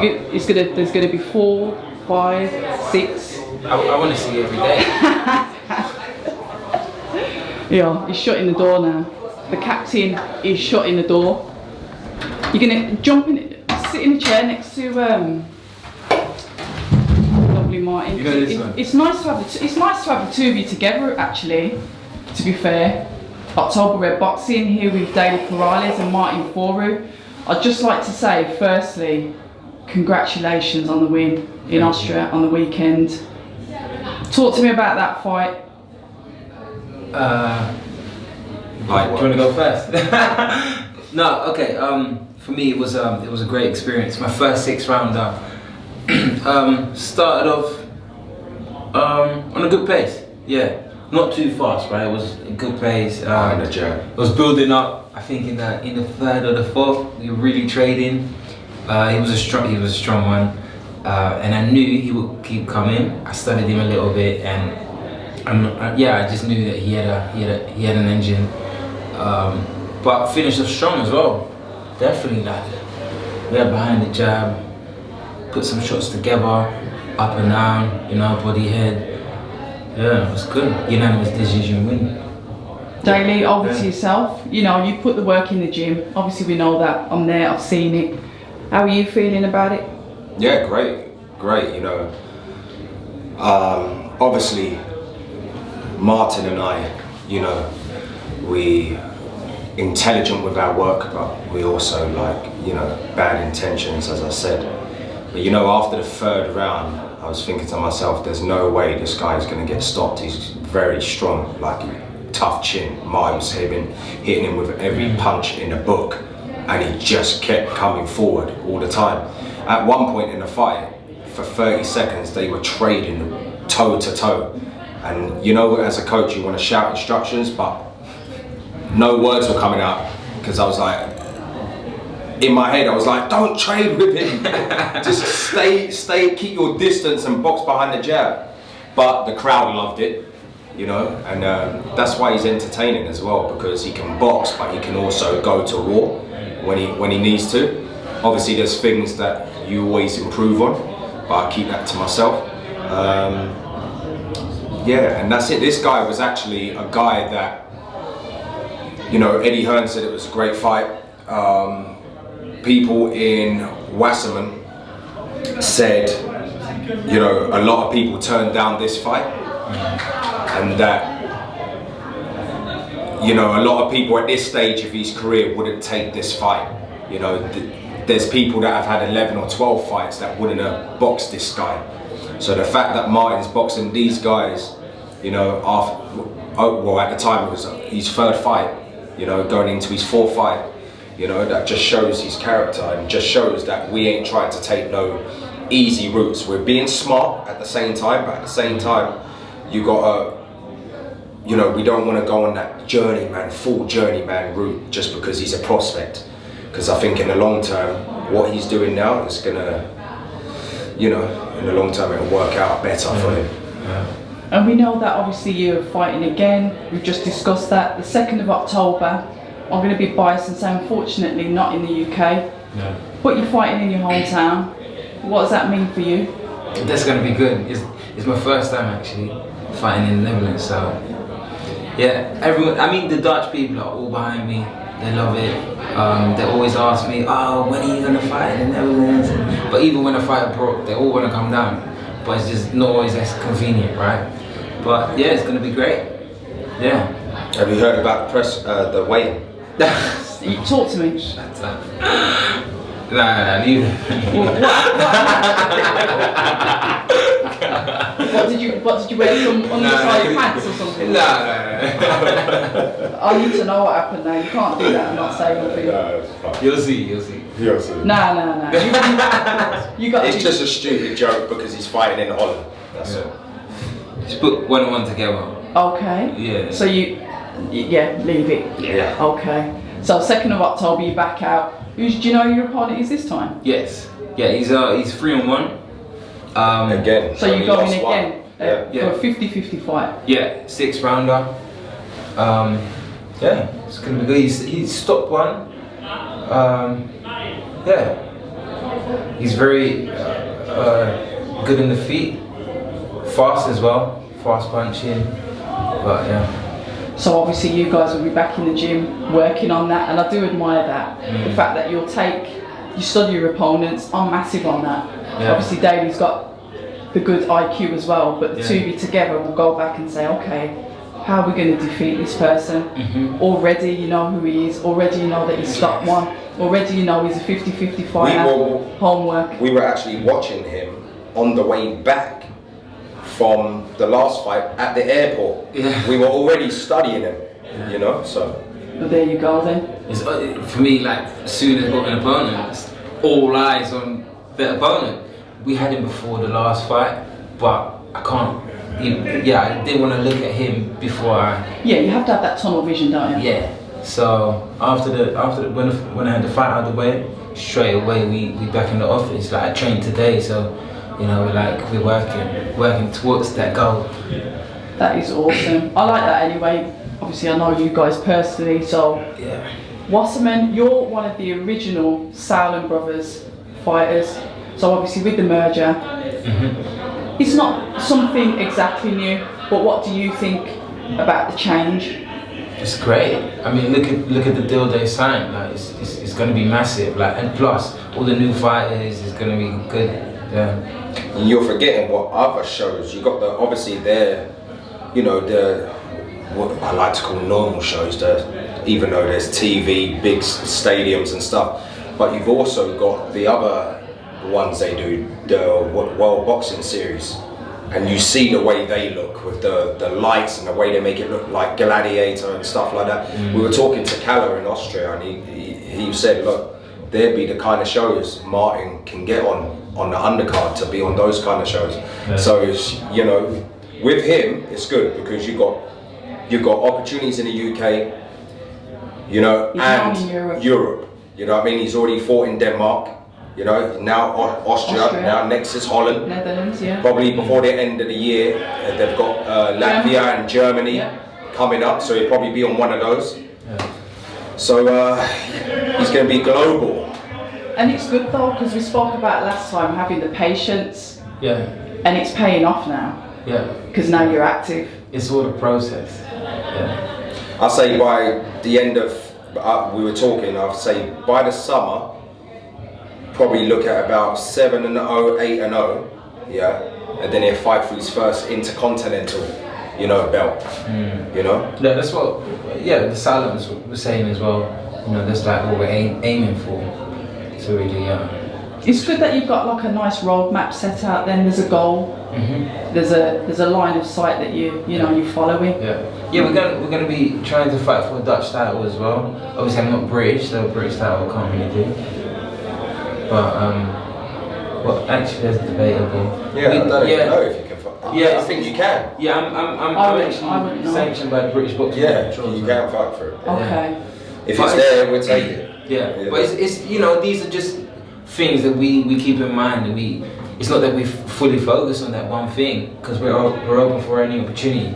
There's gonna be 4, 5, 6. I want to see you every day. Yeah, he's shutting the door now. The captain is shutting the door. You're gonna jump in, sit in a chair next to lovely Martin. You know this one? It's nice to have the two of you together, actually. To be fair, October Red Boxing here with Daley Perales and Martin Foru. I'd just like to say, firstly, congratulations on the win in Austria on the weekend. Talk to me about that fight. Do you want to go first? No, okay. For me, it was a great experience. My first 6-rounder. Started off on a good pace. Yeah, not too fast, right? It was a good pace. It was building up. I think in the third or the fourth, we were really trading. He was a strong one, and I knew he would keep coming. I studied him a little bit, and I just knew that he had an engine. But finished off strong as well. Definitely, like, we had behind the jab, put some shots together, up and down, body head. Yeah, it was good. Unanimous decision win. Daley, over to yourself. You put the work in the gym. Obviously, we know that. I'm there. I've seen it. How are you feeling about it? Yeah, great. Obviously, Martin and I, we intelligent with our work, but we also bad intentions, as I said. But after the third round, I was thinking to myself, there's no way this guy is going to get stopped. He's very strong, tough chin. Martin was hitting him with every punch in the book, and he just kept coming forward all the time. At one point in the fight, for 30 seconds, they were trading toe to toe. And as a coach, you want to shout instructions, but no words were coming out, because I was like, in my head, I was like, don't trade with him. Just stay, keep your distance and box behind the jab. But the crowd loved it, and that's why he's entertaining as well, because he can box, but he can also go to war when he needs to. Obviously, there's things that you always improve on, but I keep that to myself. Yeah, and that's it. This guy was actually a guy that, Eddie Hearn said it was a great fight. People in Wasserman said, a lot of people turned down this fight, and that, a lot of people at this stage of his career wouldn't take this fight. There's people that have had 11 or 12 fights that wouldn't have boxed this guy. So the fact that Martin's boxing these guys, at the time it was his third fight, going into his fourth fight, that just shows his character, and just shows that we ain't trying to take no easy routes. We're being smart at the same time, but at the same time, you gotta, we don't want to go on that full journeyman route just because he's a prospect. Because I think in the long term, what he's doing now is gonna, in the long term, it'll work out better for him. Yeah. And we know that obviously you're fighting again. We've just discussed that. The 2nd of October, I'm going to be biased and say, unfortunately, not in the UK. Yeah. But you're fighting in your hometown. What does that mean for you? That's going to be good. It's my first time actually fighting in the Netherlands. So yeah, everyone. The Dutch people are all behind me. They love it. They always ask me, oh, when are you going to fight in the Netherlands? But even when I fight abroad, they all want to come down. But it's just not always as convenient, right? But yeah, it's going to be great. Yeah. Have you heard about the weigh-in? You talk to me. Shut up. Nah, neither. What did you wear, some undersized pants or something? No. I need to know what happened now. You can't do that and not say anything. You'll see. Nah. You got. It's just a stupid joke because he's fighting in Holland. That's all. Just put one and one together. Okay. Yeah. So leave it. Yeah. Okay. So 2nd of October, you back out. Do you know who your opponent is this time? Yes. Yeah, he's 3-1. Again. So you go in again for a 50-50 fight. Yeah, 6-rounder. Yeah, it's gonna be good. He's stopped one. Yeah. He's very good in the feet, fast as well, fast punching. But yeah. So obviously you guys will be back in the gym working on that, and I do admire that. The fact that you study your opponents. I'm massive on that. Yeah. Obviously Daley's got the good IQ as well, but the two of you together will go back and say, okay, how are we going to defeat this person? Already you know who he is, already you know that he's stopped one, already you know he's a 50-50 fighter. Homework. We were actually watching him on the way back from the last fight at the airport. We were already studying him, you know, so. Well, there you go then. It's, for me, like, as soon as I got an opponent, it's all eyes on the opponent. We had him before the last fight, but I can't. I didn't want to look at him before I. Yeah, you have to have that tunnel vision, don't you? Yeah. So when I had the fight out of the way, straight away we back in the office. Like I trained today, so you know we're working towards that goal. That is awesome. I like that anyway. Obviously, I know you guys personally, so yeah. Wasserman, you're one of the original Sauerland brothers fighters. So obviously with the merger, it's not something exactly new, but what do you think about the change? It's great. I mean, look at the deal they signed. Like it's going to be massive. Like, and plus all the new fighters is going to be good. Yeah. And you're forgetting what other shows you got. Obviously what I like to call normal shows. Even though there's TV, big stadiums and stuff, but you've also got the other ones they do, the World Boxing Series, and you see the way they look with the lights and the way they make it look like Gladiator and stuff like that. We were talking to Kalla in Austria, and he said, look, there'd be the kind of shows Martin can get on the undercard to be on those kind of shows. So it's, you know, with him it's good because you've got opportunities in the UK, you know, and Europe. You know what I mean? He's already fought in Denmark. You know, now Austria, now next is Holland. Netherlands, yeah. Probably before the end of the year, they've got Latvia and Germany coming up, so he'll probably be on one of those. So he's going to be global. And it's good though, because we spoke about last time having the patience. Yeah. And it's paying off now. Yeah. Because now you're active. It's all the process. Yeah. I'll say by the end of, we were talking, I'll say by the summer, probably look at about 7-0, 8-0, yeah, and then he'll fight for his first intercontinental, you know, belt, you know. Yeah, that's what. Yeah, the Silence was saying as well. You know, that's like what we're aiming for. So really, It's good that you've got like a nice roadmap set out. Then there's a goal. There's a line of sight that you're following. Yeah, we're gonna be trying to fight for a Dutch title as well. Obviously, I'm not British, so British title I can't really do. But well, actually, that's debatable. Yeah, I don't even know if you can fight. Yeah, I think you can. Yeah, I'm actually sanctioned by the British Boxing. Yeah, you can fight for it. Okay. If it's there, we'll take it. Yeah, but it's you know, these are just things that we keep in mind, and it's not that we fully focus on that one thing, because we're open for any opportunity.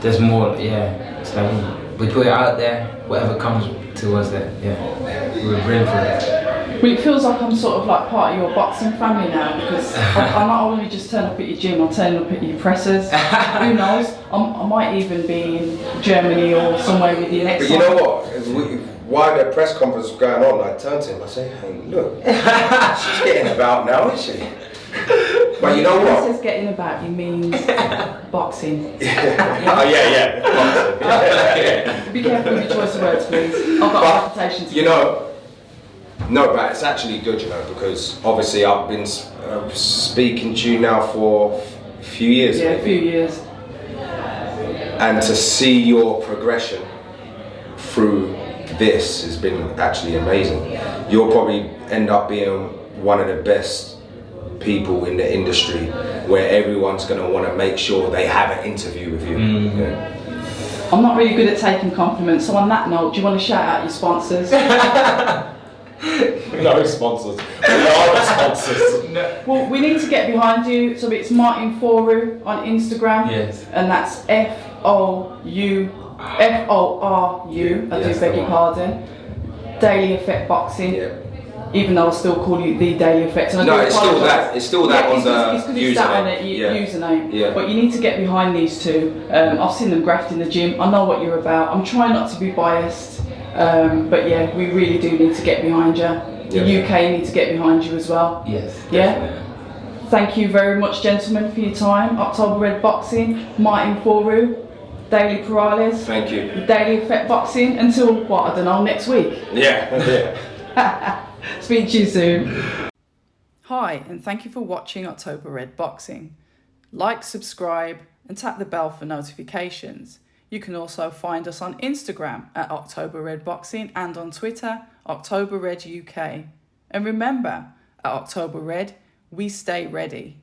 There's more. It's like we put it out there, whatever comes to us, that we're ready for it. Well, it feels like I'm sort of like part of your boxing family now, because I not only just turn up at your gym, I'm turning up at your pressers. Who knows? I might even be in Germany or somewhere with you next time. But you know what? While the press conference was going on, I turned to him, I say, hey, look, she's getting about now, isn't she? But you know what? When it says getting about, you means boxing. Oh, yeah. Boxing. Be careful with your choice of words, please. I've got a reputation to No, but it's actually good, you know, because obviously I've been speaking to you now for a few years. Yeah, a few years. And to see your progression through this has been actually amazing. You'll probably end up being one of the best people in the industry, where everyone's going to want to make sure they have an interview with you. Yeah. I'm not really good at taking compliments, so on that note, do you want to shout out your sponsors? No sponsors. We are the sponsors. No. Well, we need to get behind you. So it's Martin Foru on Instagram. Yes. And that's Foru. I do beg your pardon. Daily Effect Boxing. Yeah. even though I still call you the Daley Effect. And I No, do it's still apologise. that. It's still that on the It's because it's that on the username. Yeah. But you need to get behind these two. I've seen them graft in the gym. I know what you're about. I'm trying not to be biased. But yeah, we really do need to get behind you. The UK need to get behind you as well. Yes. Yeah? Definitely. Thank you very much, gentlemen, for your time. October Red Boxing, Martin Foru, Daley Perales. Thank you. Daley Effect Boxing until, what, I don't know, next week. Yeah. Speak to you soon. Hi, and thank you for watching October Red Boxing. Like, subscribe, and tap the bell for notifications. You can also find us on Instagram at October Red Boxing and on Twitter, October Red UK. And remember, at October Red, we stay ready.